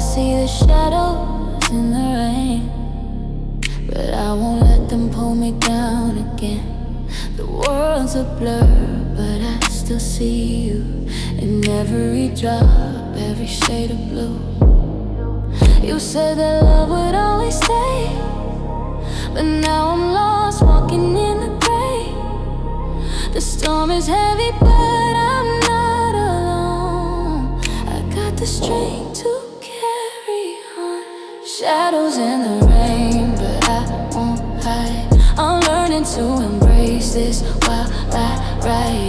see the shadows in the rain, but I won't let them pull me down again. The world's a blur, but I still see you in every drop, every shade of blue. You said that love would always stay, but now I'm lost, walking in the gray. The storm is heavy, but I'm not alone. I got the strength to carry on. Shadows in the rain, but I won't hide. I'm learning to embrace this while I ride.